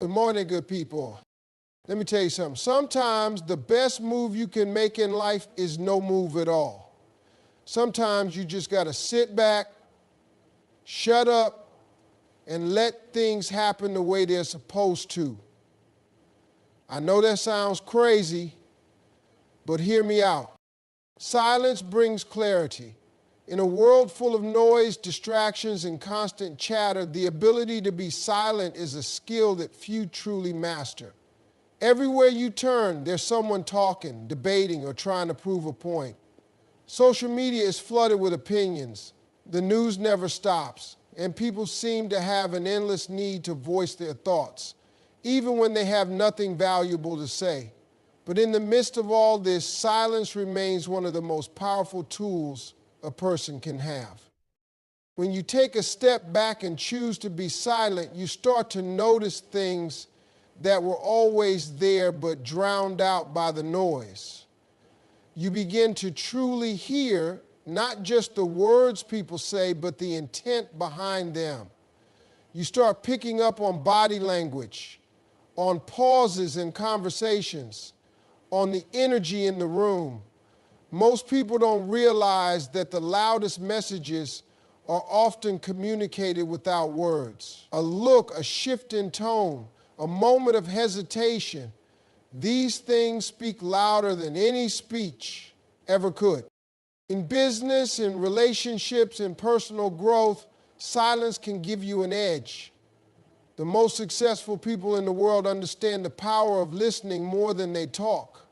Good morning, good people. Let me tell you something. Sometimes the best move you can make in life is no move at all. Sometimes you just got to sit back, shut up, and let things happen the way they're supposed to. I know that sounds crazy, but hear me out. Silence brings clarity. In a world full of noise, distractions, and constant chatter, the ability to be silent is a skill that few truly master. Everywhere you turn, there's someone talking, debating, or trying to prove a point. Social media is flooded with opinions. The news never stops, and people seem to have an endless need to voice their thoughts, even when they have nothing valuable to say. But in the midst of all this, silence remains one of the most powerful tools a person can have. When you take a step back and choose to be silent, you start to notice things that were always there but drowned out by the noise. You begin to truly hear not just the words people say, but the intent behind them. You start picking up on body language, on pauses in conversations, on the energy in the room. Most people don't realize that the loudest messages are often communicated without words. A look, a shift in tone, a moment of hesitation, these things speak louder than any speech ever could. In business, in relationships, in personal growth, silence can give you an edge. The most successful people in the world understand the power of listening more than they talk.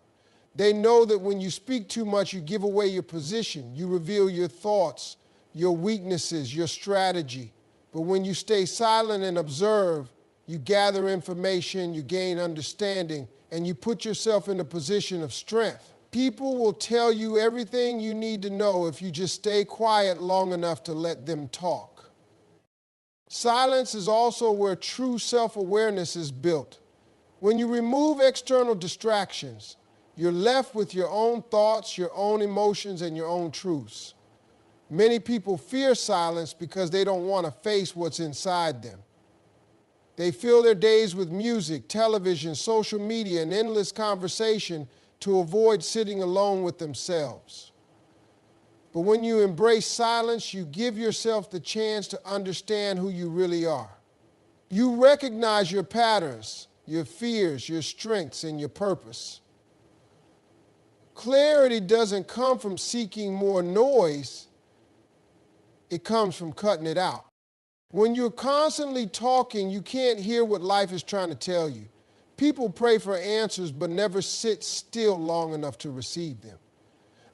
They know that when you speak too much, you give away your position. You reveal your thoughts, your weaknesses, your strategy. But when you stay silent and observe, you gather information, you gain understanding, and you put yourself in a position of strength. People will tell you everything you need to know if you just stay quiet long enough to let them talk. Silence is also where true self-awareness is built. When you remove external distractions, you're left with your own thoughts, your own emotions, and your own truths. Many people fear silence because they don't want to face what's inside them. They fill their days with music, television, social media, and endless conversation to avoid sitting alone with themselves. But when you embrace silence, you give yourself the chance to understand who you really are. You recognize your patterns, your fears, your strengths, and your purpose. Clarity doesn't come from seeking more noise. It comes from cutting it out. When you're constantly talking, you can't hear what life is trying to tell you. People pray for answers but never sit still long enough to receive them.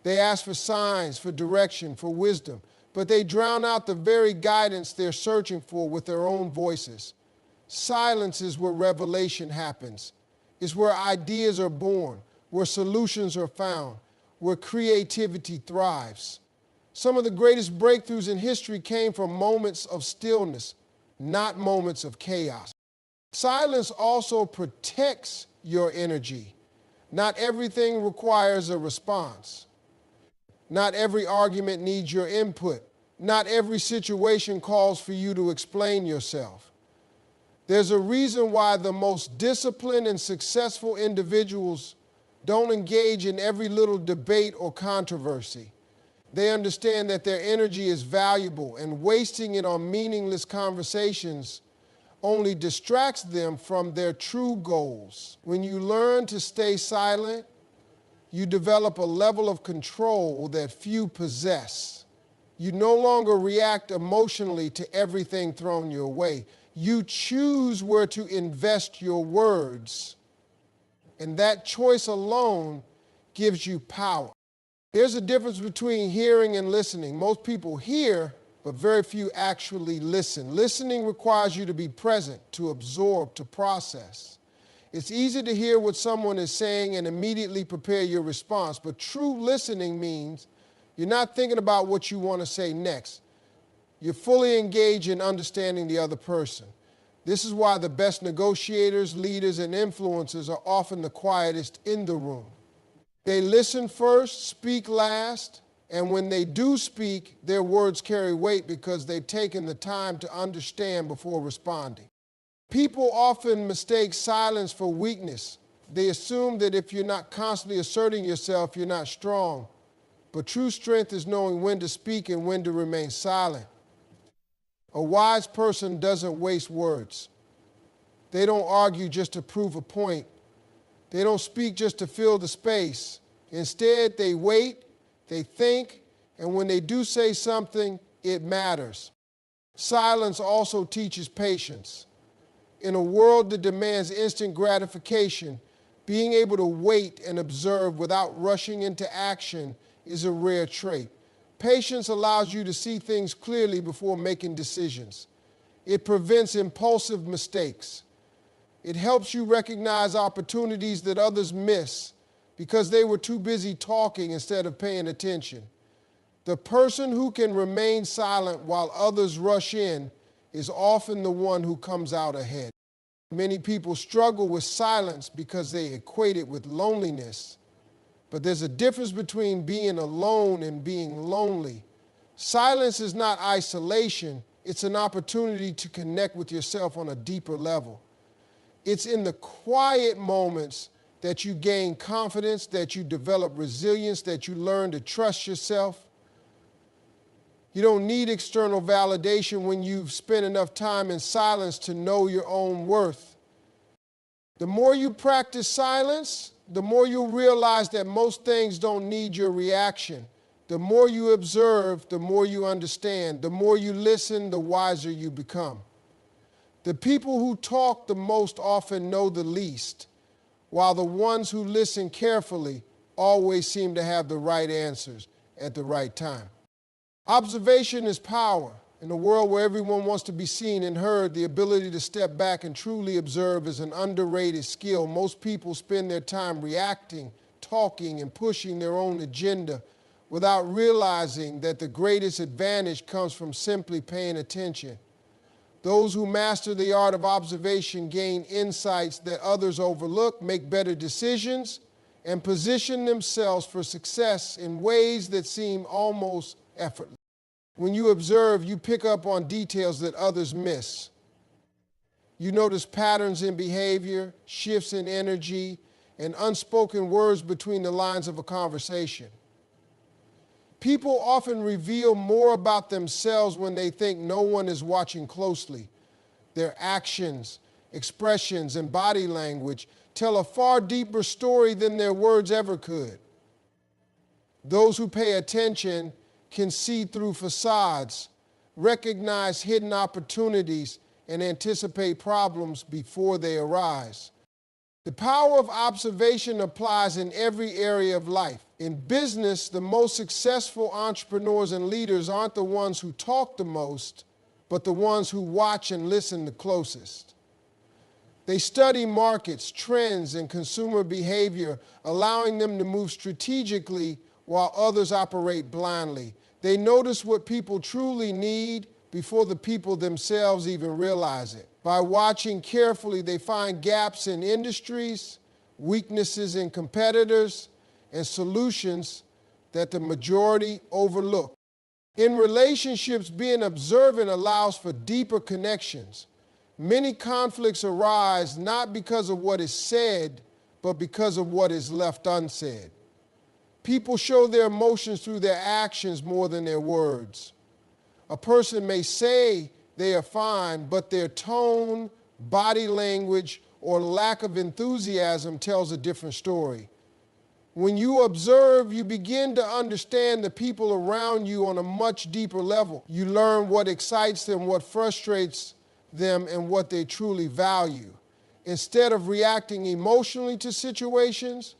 They ask for signs, for direction, for wisdom, but they drown out the very guidance they're searching for with their own voices. Silence is where revelation happens. It's where ideas are born, where solutions are found, where creativity thrives. Some of the greatest breakthroughs in history came from moments of stillness, not moments of chaos. Silence also protects your energy. Not everything requires a response. Not every argument needs your input. Not every situation calls for you to explain yourself. There's a reason why the most disciplined and successful individuals don't engage in every little debate or controversy. They understand that their energy is valuable, and wasting it on meaningless conversations only distracts them from their true goals. When you learn to stay silent, you develop a level of control that few possess. You no longer react emotionally to everything thrown your way. You choose where to invest your words, and that choice alone gives you power. There's a difference between hearing and listening. Most people hear, but very few actually listen. Listening requires you to be present, to absorb, to process. It's easy to hear what someone is saying and immediately prepare your response, but true listening means you're not thinking about what you want to say next. You're fully engaged in understanding the other person. This is why the best negotiators, leaders, and influencers are often the quietest in the room. They listen first, speak last, and when they do speak, their words carry weight because they've taken the time to understand before responding. People often mistake silence for weakness. They assume that if you're not constantly asserting yourself, you're not strong. But true strength is knowing when to speak and when to remain silent. A wise person doesn't waste words. They don't argue just to prove a point. They don't speak just to fill the space. Instead, they wait, they think, and when they do say something, it matters. Silence also teaches patience. In a world that demands instant gratification, being able to wait and observe without rushing into action is a rare trait. Patience allows you to see things clearly before making decisions. It prevents impulsive mistakes. It helps you recognize opportunities that others miss because they were too busy talking instead of paying attention. The person who can remain silent while others rush in is often the one who comes out ahead. Many people struggle with silence because they equate it with loneliness. But there's a difference between being alone and being lonely. Silence is not isolation. It's an opportunity to connect with yourself on a deeper level. It's in the quiet moments that you gain confidence, that you develop resilience, that you learn to trust yourself. You don't need external validation when you've spent enough time in silence to know your own worth. The more you practice silence, the more you'll realize that most things don't need your reaction. The more you observe, the more you understand. The more you listen, the wiser you become. The people who talk the most often know the least, while the ones who listen carefully always seem to have the right answers at the right time. Observation is power. In a world where everyone wants to be seen and heard, the ability to step back and truly observe is an underrated skill. Most people spend their time reacting, talking, and pushing their own agenda without realizing that the greatest advantage comes from simply paying attention. Those who master the art of observation gain insights that others overlook, make better decisions, and position themselves for success in ways that seem almost effortless. When you observe, you pick up on details that others miss. You notice patterns in behavior, shifts in energy, and unspoken words between the lines of a conversation. People often reveal more about themselves when they think no one is watching closely. Their actions, expressions, and body language tell a far deeper story than their words ever could. Those who pay attention can see through facades, recognize hidden opportunities, and anticipate problems before they arise. The power of observation applies in every area of life. In business, the most successful entrepreneurs and leaders aren't the ones who talk the most, but the ones who watch and listen the closest. They study markets, trends, and consumer behavior, allowing them to move strategically while others operate blindly. They notice what people truly need before the people themselves even realize it. By watching carefully, they find gaps in industries, weaknesses in competitors, and solutions that the majority overlook. In relationships, being observant allows for deeper connections. Many conflicts arise not because of what is said, but because of what is left unsaid. People show their emotions through their actions more than their words. A person may say they are fine, but their tone, body language, or lack of enthusiasm tells a different story. When you observe, you begin to understand the people around you on a much deeper level. You learn what excites them, what frustrates them, and what they truly value. Instead of reacting emotionally to situations,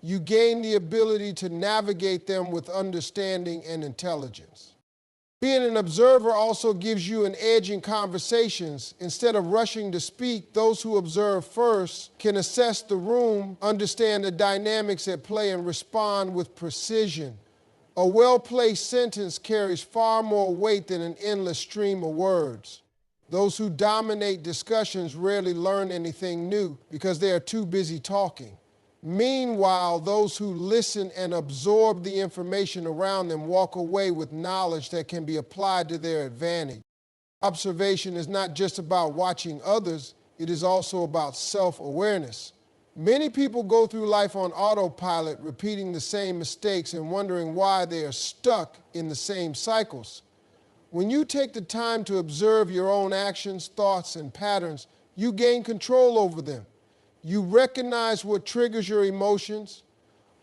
you gain the ability to navigate them with understanding and intelligence. Being an observer also gives you an edge in conversations. Instead of rushing to speak, those who observe first can assess the room, understand the dynamics at play, and respond with precision. A well-placed sentence carries far more weight than an endless stream of words. Those who dominate discussions rarely learn anything new because they are too busy talking. Meanwhile, those who listen and absorb the information around them walk away with knowledge that can be applied to their advantage. Observation is not just about watching others, it is also about self-awareness. Many people go through life on autopilot, repeating the same mistakes and wondering why they are stuck in the same cycles. When you take the time to observe your own actions, thoughts, and patterns, you gain control over them. You recognize what triggers your emotions,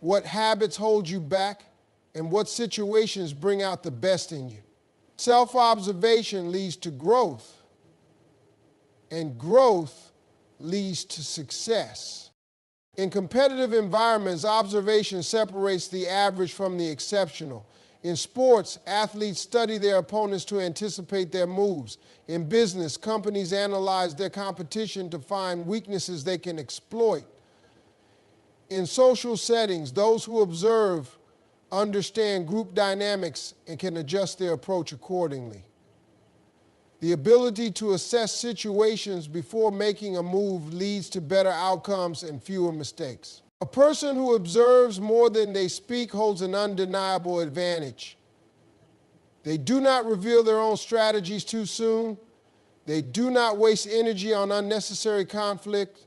what habits hold you back, and what situations bring out the best in you. Self-observation leads to growth, and growth leads to success. In competitive environments, observation separates the average from the exceptional. In sports, athletes study their opponents to anticipate their moves. In business, companies analyze their competition to find weaknesses they can exploit. In social settings, those who observe understand group dynamics and can adjust their approach accordingly. The ability to assess situations before making a move leads to better outcomes and fewer mistakes. A person who observes more than they speak holds an undeniable advantage. They do not reveal their own strategies too soon. They do not waste energy on unnecessary conflict.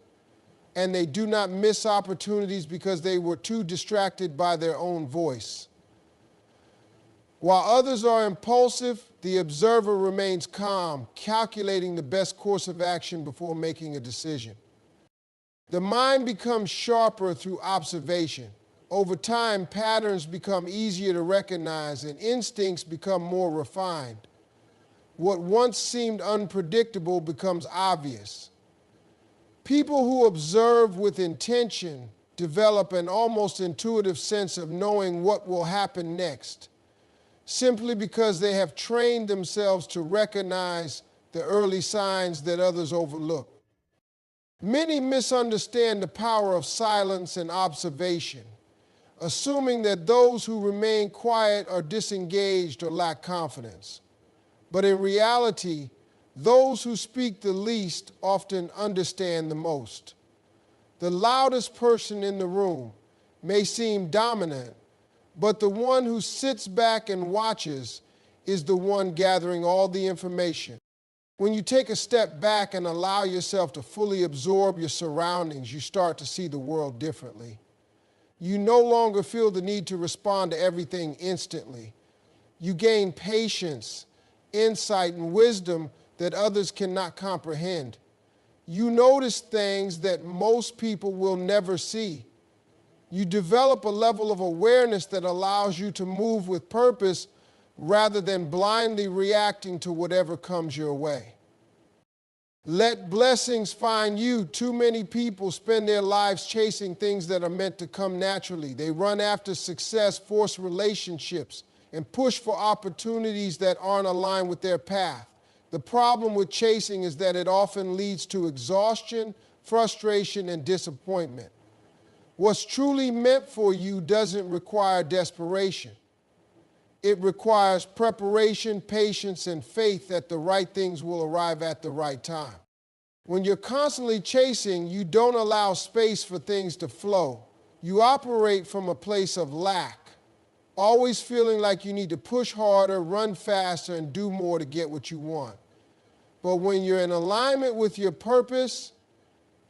And they do not miss opportunities because they were too distracted by their own voice. While others are impulsive, the observer remains calm, calculating the best course of action before making a decision. The mind becomes sharper through observation. Over time, patterns become easier to recognize and instincts become more refined. What once seemed unpredictable becomes obvious. People who observe with intention develop an almost intuitive sense of knowing what will happen next, simply because they have trained themselves to recognize the early signs that others overlook. Many misunderstand the power of silence and observation, assuming that those who remain quiet are disengaged or lack confidence. But in reality, those who speak the least often understand the most. The loudest person in the room may seem dominant, but the one who sits back and watches is the one gathering all the information. When you take a step back and allow yourself to fully absorb your surroundings, you start to see the world differently. You no longer feel the need to respond to everything instantly. You gain patience, insight, and wisdom that others cannot comprehend. You notice things that most people will never see. You develop a level of awareness that allows you to move with purpose rather than blindly reacting to whatever comes your way. Let blessings find you. Too many people spend their lives chasing things that are meant to come naturally. They run after success, force relationships, and push for opportunities that aren't aligned with their path. The problem with chasing is that it often leads to exhaustion, frustration, and disappointment. What's truly meant for you doesn't require desperation. It requires preparation, patience, and faith that the right things will arrive at the right time. When you're constantly chasing, you don't allow space for things to flow. You operate from a place of lack, always feeling like you need to push harder, run faster, and do more to get what you want. But when you're in alignment with your purpose,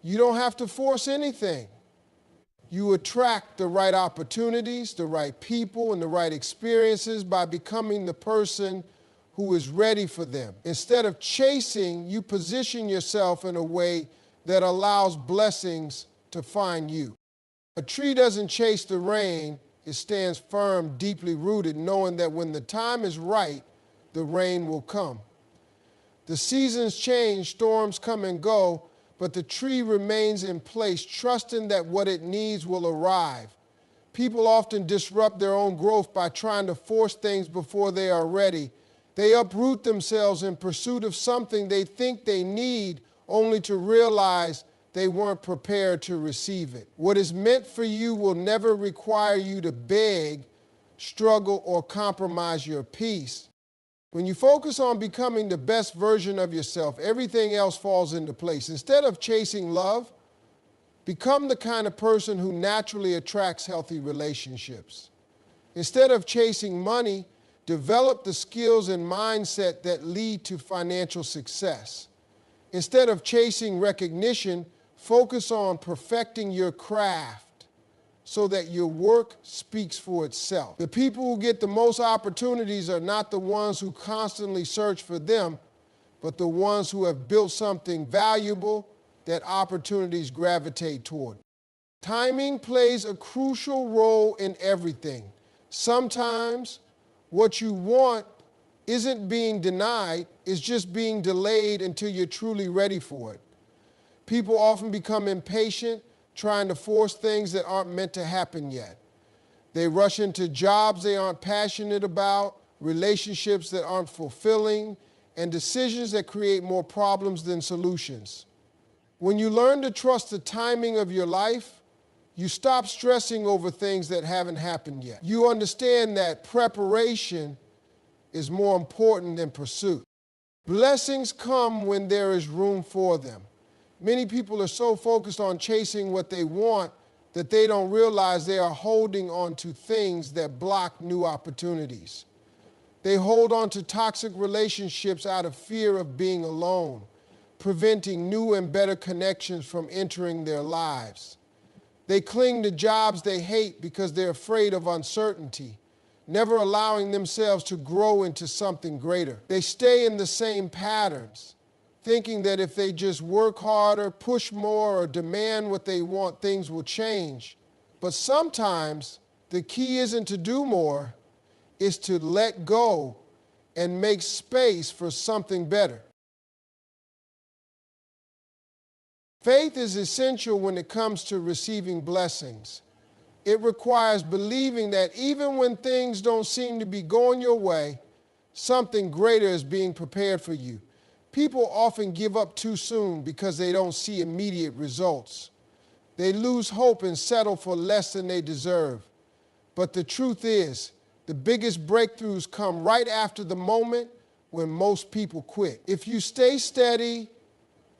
you don't have to force anything. You attract the right opportunities, the right people, and the right experiences by becoming the person who is ready for them. Instead of chasing, you position yourself in a way that allows blessings to find you. A tree doesn't chase the rain, it stands firm, deeply rooted, knowing that when the time is right, the rain will come. The seasons change, storms come and go, but the tree remains in place, trusting that what it needs will arrive. People often disrupt their own growth by trying to force things before they are ready. They uproot themselves in pursuit of something they think they need, only to realize they weren't prepared to receive it. What is meant for you will never require you to beg, struggle, or compromise your peace. When you focus on becoming the best version of yourself, everything else falls into place. Instead of chasing love, become the kind of person who naturally attracts healthy relationships. Instead of chasing money, develop the skills and mindset that lead to financial success. Instead of chasing recognition, focus on perfecting your craft so that your work speaks for itself. The people who get the most opportunities are not the ones who constantly search for them, but the ones who have built something valuable that opportunities gravitate toward. Timing plays a crucial role in everything. Sometimes what you want isn't being denied, it's just being delayed until you're truly ready for it. People often become impatient, trying to force things that aren't meant to happen yet. They rush into jobs they aren't passionate about, relationships that aren't fulfilling, and decisions that create more problems than solutions. When you learn to trust the timing of your life, you stop stressing over things that haven't happened yet. You understand that preparation is more important than pursuit. Blessings come when there is room for them. Many people are so focused on chasing what they want that they don't realize they are holding on to things that block new opportunities. They hold on to toxic relationships out of fear of being alone, preventing new and better connections from entering their lives. They cling to jobs they hate because they're afraid of uncertainty, never allowing themselves to grow into something greater. They stay in the same patterns, thinking that if they just work harder, push more, or demand what they want, things will change. But sometimes the key isn't to do more, it's to let go and make space for something better. Faith is essential when it comes to receiving blessings. It requires believing that even when things don't seem to be going your way, something greater is being prepared for you. People often give up too soon because they don't see immediate results. They lose hope and settle for less than they deserve. But the truth is, the biggest breakthroughs come right after the moment when most people quit. If you stay steady,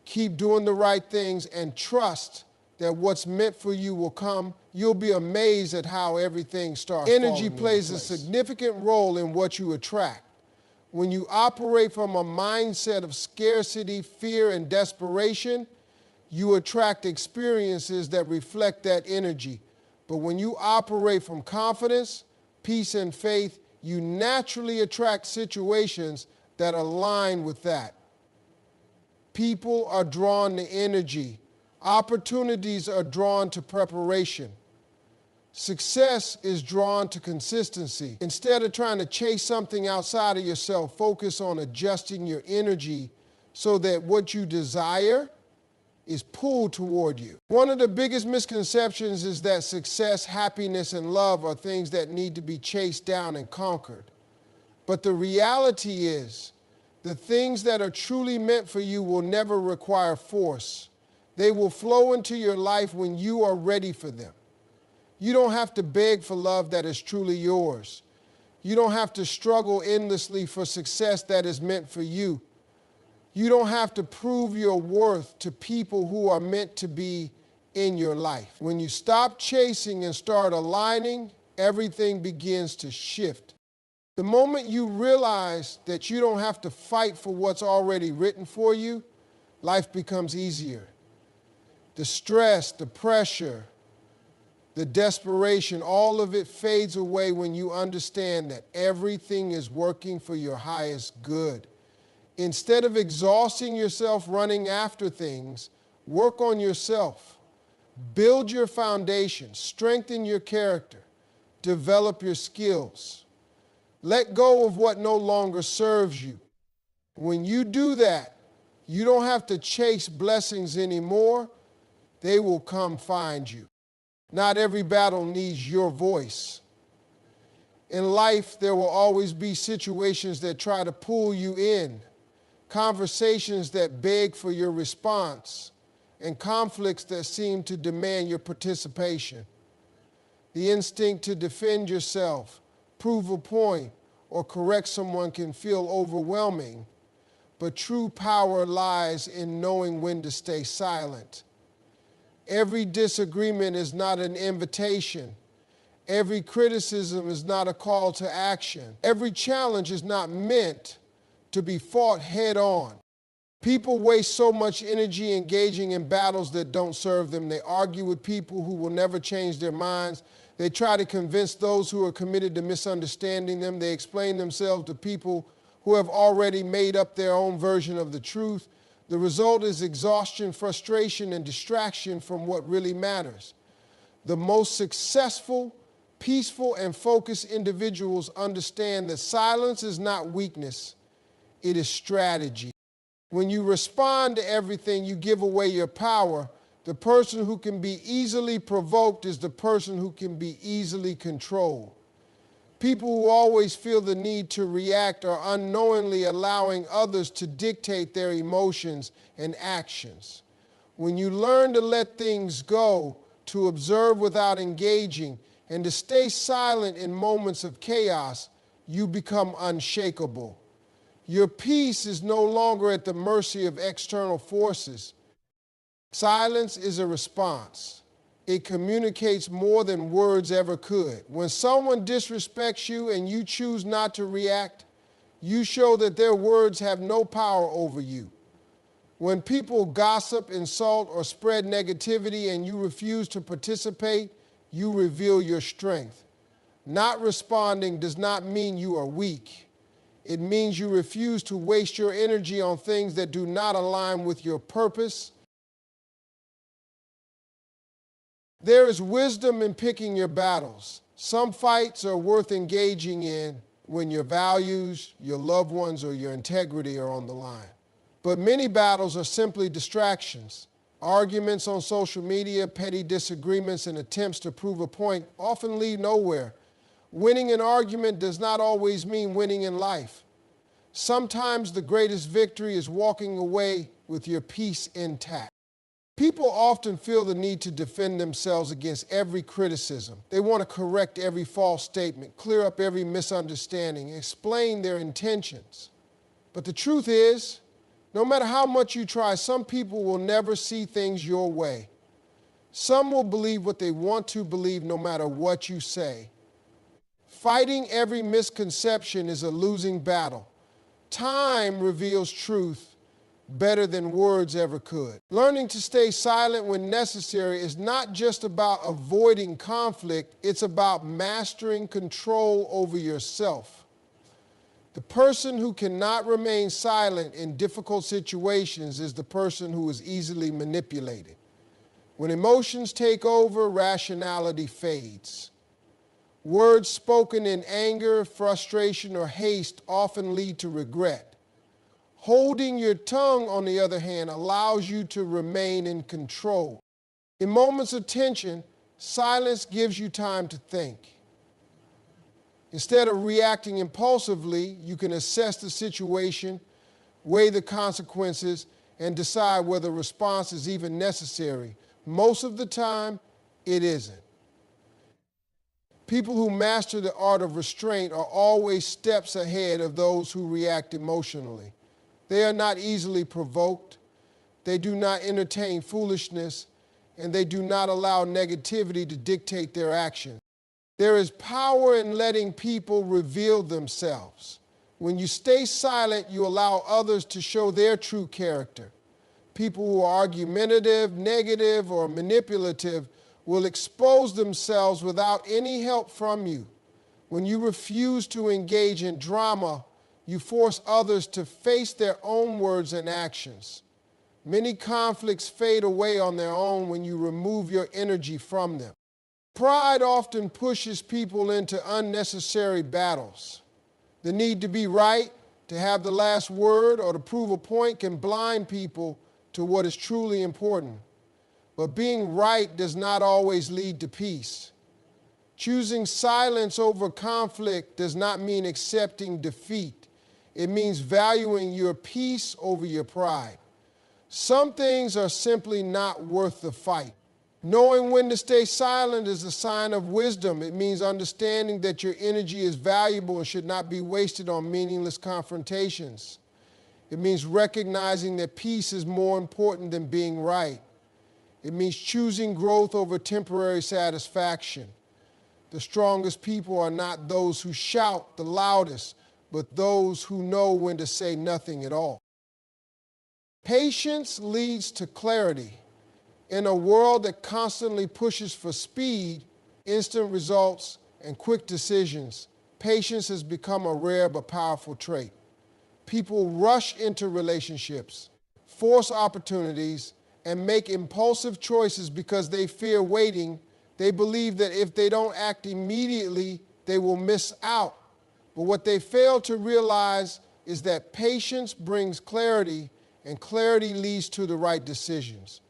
keep doing the right things, and trust that what's meant for you will come, you'll be amazed at how everything starts falling into place. Energy plays a significant role in what you attract. When you operate from a mindset of scarcity, fear, and desperation, you attract experiences that reflect that energy. But when you operate from confidence, peace, and faith, you naturally attract situations that align with that. People are drawn to energy. Opportunities are drawn to preparation. Success is drawn to consistency. Instead of trying to chase something outside of yourself, focus on adjusting your energy so that what you desire is pulled toward you. One of the biggest misconceptions is that success, happiness, and love are things that need to be chased down and conquered. But the reality is, the things that are truly meant for you will never require force. They will flow into your life when you are ready for them. You don't have to beg for love that is truly yours. You don't have to struggle endlessly for success that is meant for you. You don't have to prove your worth to people who are meant to be in your life. When you stop chasing and start aligning, everything begins to shift. The moment you realize that you don't have to fight for what's already written for you, life becomes easier. The stress, the pressure, the desperation, all of it fades away when you understand that everything is working for your highest good. Instead of exhausting yourself running after things, work on yourself. Build your foundation, strengthen your character, develop your skills. Let go of what no longer serves you. When you do that, you don't have to chase blessings anymore. They will come find you. Not every battle needs your voice. In life, there will always be situations that try to pull you in, conversations that beg for your response, and conflicts that seem to demand your participation. The instinct to defend yourself, prove a point, or correct someone can feel overwhelming, but true power lies in knowing when to stay silent. Every disagreement is not an invitation. Every criticism is not a call to action. Every challenge is not meant to be fought head on. People waste so much energy engaging in battles that don't serve them. They argue with people who will never change their minds. They try to convince those who are committed to misunderstanding them. They explain themselves to people who have already made up their own version of the truth. The result is exhaustion, frustration, and distraction from what really matters. The most successful, peaceful, and focused individuals understand that silence is not weakness, it is strategy. When you respond to everything, you give away your power. The person who can be easily provoked is the person who can be easily controlled. People who always feel the need to react are unknowingly allowing others to dictate their emotions and actions. When you learn to let things go, to observe without engaging, and to stay silent in moments of chaos, you become unshakable. Your peace is no longer at the mercy of external forces. Silence is a response. It communicates more than words ever could. When someone disrespects you and you choose not to react, you show that their words have no power over you. When people gossip, insult, or spread negativity and you refuse to participate, you reveal your strength. Not responding does not mean you are weak. It means you refuse to waste your energy on things that do not align with your purpose. There is wisdom in picking your battles. Some fights are worth engaging in when your values, your loved ones, or your integrity are on the line. But many battles are simply distractions. Arguments on social media, petty disagreements, and attempts to prove a point often lead nowhere. Winning an argument does not always mean winning in life. Sometimes the greatest victory is walking away with your peace intact. People often feel the need to defend themselves against every criticism. They want to correct every false statement, clear up every misunderstanding, explain their intentions. But the truth is, no matter how much you try, some people will never see things your way. Some will believe what they want to believe no matter what you say. Fighting every misconception is a losing battle. Time reveals truth better than words ever could. Learning to stay silent when necessary is not just about avoiding conflict, it's about mastering control over yourself. The person who cannot remain silent in difficult situations is the person who is easily manipulated. When emotions take over, rationality fades. Words spoken in anger, frustration, or haste often lead to regret. Holding your tongue, on the other hand, allows you to remain in control. In moments of tension, silence gives you time to think. Instead of reacting impulsively, you can assess the situation, weigh the consequences, and decide whether a response is even necessary. Most of the time, it isn't. People who master the art of restraint are always steps ahead of those who react emotionally. They are not easily provoked, they do not entertain foolishness, and they do not allow negativity to dictate their actions. There is power in letting people reveal themselves. When you stay silent, you allow others to show their true character. People who are argumentative, negative, or manipulative will expose themselves without any help from you. When you refuse to engage in drama, you force others to face their own words and actions. Many conflicts fade away on their own when you remove your energy from them. Pride often pushes people into unnecessary battles. The need to be right, to have the last word, or to prove a point can blind people to what is truly important. But being right does not always lead to peace. Choosing silence over conflict does not mean accepting defeat. It means valuing your peace over your pride. Some things are simply not worth the fight. Knowing when to stay silent is a sign of wisdom. It means understanding that your energy is valuable and should not be wasted on meaningless confrontations. It means recognizing that peace is more important than being right. It means choosing growth over temporary satisfaction. The strongest people are not those who shout the loudest, but those who know when to say nothing at all. Patience leads to clarity. In a world that constantly pushes for speed, instant results, and quick decisions, patience has become a rare but powerful trait. People rush into relationships, force opportunities, and make impulsive choices because they fear waiting. They believe that if they don't act immediately, they will miss out. But what they fail to realize is that patience brings clarity, and clarity leads to the right decisions.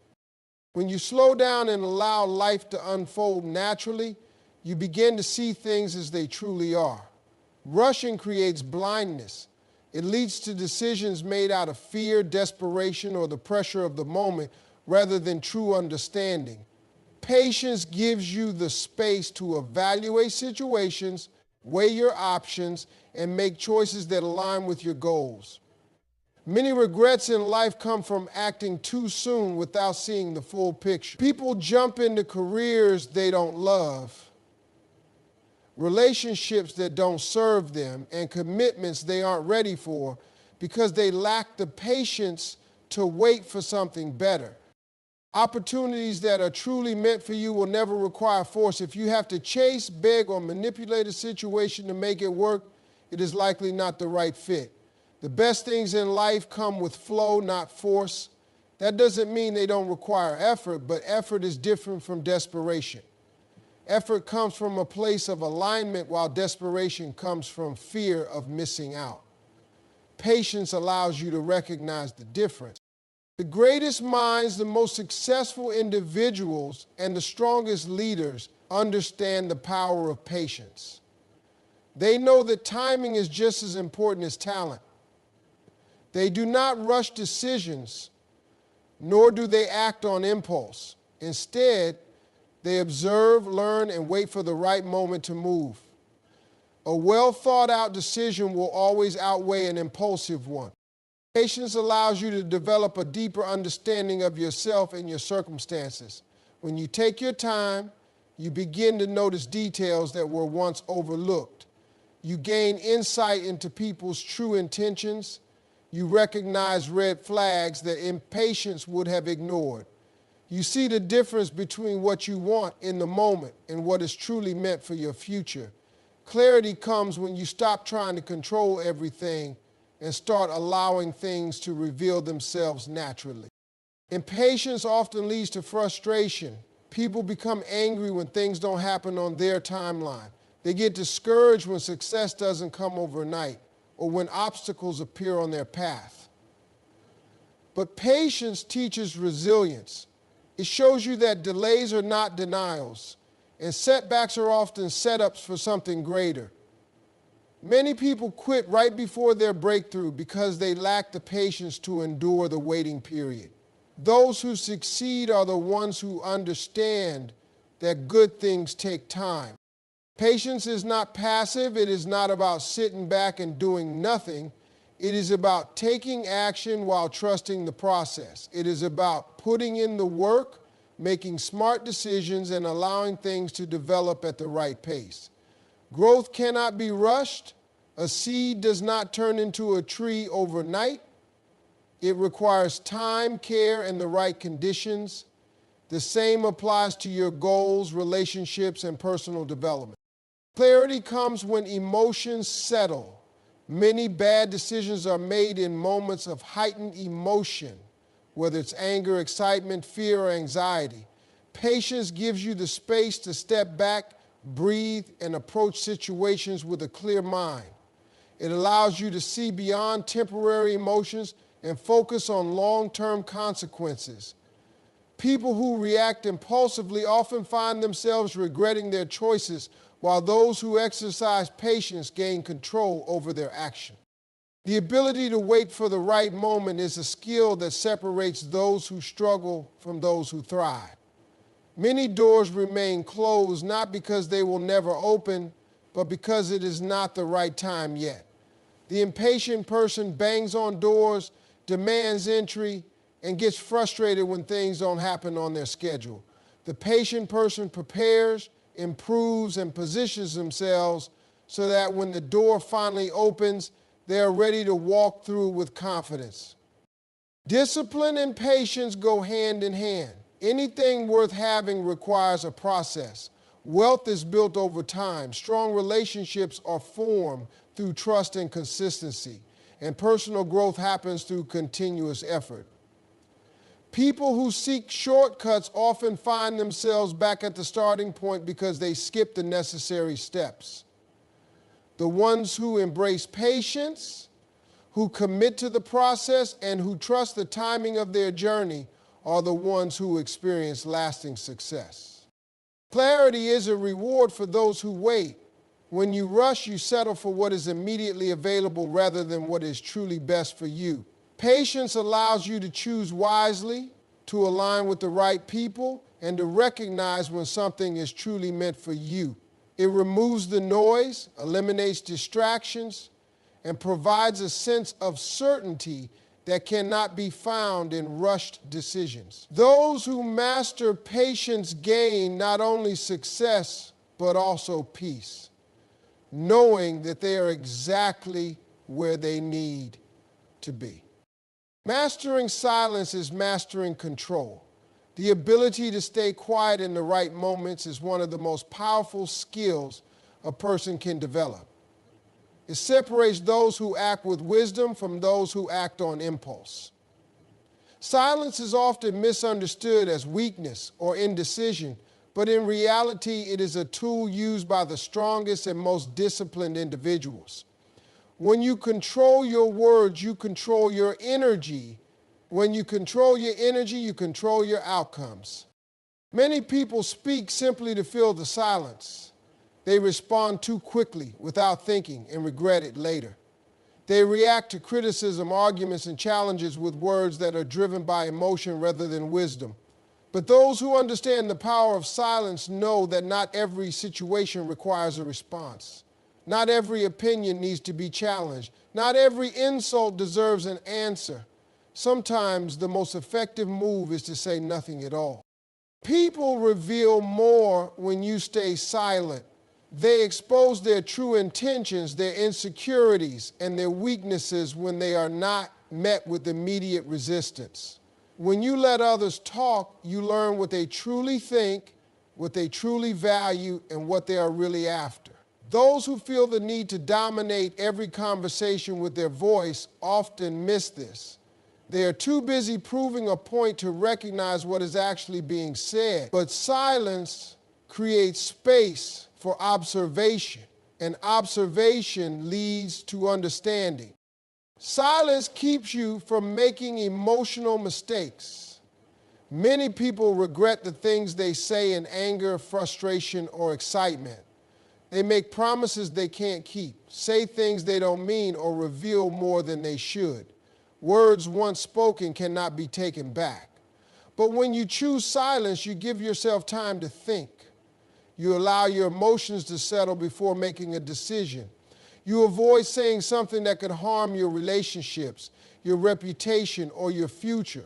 When you slow down and allow life to unfold naturally, you begin to see things as they truly are. Rushing creates blindness. It leads to decisions made out of fear, desperation, or the pressure of the moment rather than true understanding. Patience gives you the space to evaluate situations, weigh your options, and make choices that align with your goals. Many regrets in life come from acting too soon without seeing the full picture. People jump into careers they don't love, relationships that don't serve them, and commitments they aren't ready for because they lack the patience to wait for something better. Opportunities that are truly meant for you will never require force. If you have to chase, beg, or manipulate a situation to make it work, it is likely not the right fit. The best things in life come with flow, not force. That doesn't mean they don't require effort, but effort is different from desperation. Effort comes from a place of alignment, while desperation comes from fear of missing out. Patience allows you to recognize the difference. The greatest minds, the most successful individuals, and the strongest leaders understand the power of patience. They know that timing is just as important as talent. They do not rush decisions, nor do they act on impulse. Instead, they observe, learn, and wait for the right moment to move. A well-thought-out decision will always outweigh an impulsive one. Patience allows you to develop a deeper understanding of yourself and your circumstances. When you take your time, you begin to notice details that were once overlooked. You gain insight into people's true intentions. You recognize red flags that impatience would have ignored. You see the difference between what you want in the moment and what is truly meant for your future. Clarity comes when you stop trying to control everything and start allowing things to reveal themselves naturally. Impatience often leads to frustration. People become angry when things don't happen on their timeline. They get discouraged when success doesn't come overnight or when obstacles appear on their path. But patience teaches resilience. It shows you that delays are not denials, and setbacks are often setups for something greater. Many people quit right before their breakthrough because they lack the patience to endure the waiting period. Those who succeed are the ones who understand that good things take time. Patience is not passive. It is not about sitting back and doing nothing. It is about taking action while trusting the process. It is about putting in the work, making smart decisions, and allowing things to develop at the right pace. Growth cannot be rushed. A seed does not turn into a tree overnight. It requires time, care, and the right conditions. The same applies to your goals, relationships, and personal development. Clarity comes when emotions settle. Many bad decisions are made in moments of heightened emotion, whether it's anger, excitement, fear, or anxiety. Patience gives you the space to step back, breathe, and approach situations with a clear mind. It allows you to see beyond temporary emotions and focus on long-term consequences. People who react impulsively often find themselves regretting their choices, while those who exercise patience gain control over their action. The ability to wait for the right moment is a skill that separates those who struggle from those who thrive. Many doors remain closed not because they will never open, but because it is not the right time yet. The impatient person bangs on doors, demands entry, and gets frustrated when things don't happen on their schedule. The patient person prepares, improves, and positions themselves so that when the door finally opens, they are ready to walk through with confidence. Discipline and patience go hand in hand. Anything worth having requires a process. Wealth is built over time. Strong relationships are formed through trust and consistency. And personal growth happens through continuous effort. People who seek shortcuts often find themselves back at the starting point because they skip the necessary steps. The ones who embrace patience, who commit to the process, and who trust the timing of their journey are the ones who experience lasting success. Clarity is a reward for those who wait. When you rush, you settle for what is immediately available rather than what is truly best for you. Patience allows you to choose wisely, to align with the right people, and to recognize when something is truly meant for you. It removes the noise, eliminates distractions, and provides a sense of certainty that cannot be found in rushed decisions. Those who master patience gain not only success, but also peace, knowing that they are exactly where they need to be. Mastering silence is mastering control. The ability to stay quiet in the right moments is one of the most powerful skills a person can develop. It separates those who act with wisdom from those who act on impulse. Silence is often misunderstood as weakness or indecision, but in reality, it is a tool used by the strongest and most disciplined individuals. When you control your words, you control your energy. When you control your energy, you control your outcomes. Many people speak simply to fill the silence. They respond too quickly without thinking and regret it later. They react to criticism, arguments, and challenges with words that are driven by emotion rather than wisdom. But those who understand the power of silence know that not every situation requires a response. Not every opinion needs to be challenged. Not every insult deserves an answer. Sometimes the most effective move is to say nothing at all. People reveal more when you stay silent. They expose their true intentions, their insecurities, and their weaknesses when they are not met with immediate resistance. When you let others talk, you learn what they truly think, what they truly value, and what they are really after. Those who feel the need to dominate every conversation with their voice often miss this. They are too busy proving a point to recognize what is actually being said. But silence creates space for observation, and observation leads to understanding. Silence keeps you from making emotional mistakes. Many people regret the things they say in anger, frustration, or excitement. They make promises they can't keep, say things they don't mean, or reveal more than they should. Words once spoken cannot be taken back. But when you choose silence, you give yourself time to think. You allow your emotions to settle before making a decision. You avoid saying something that could harm your relationships, your reputation, or your future.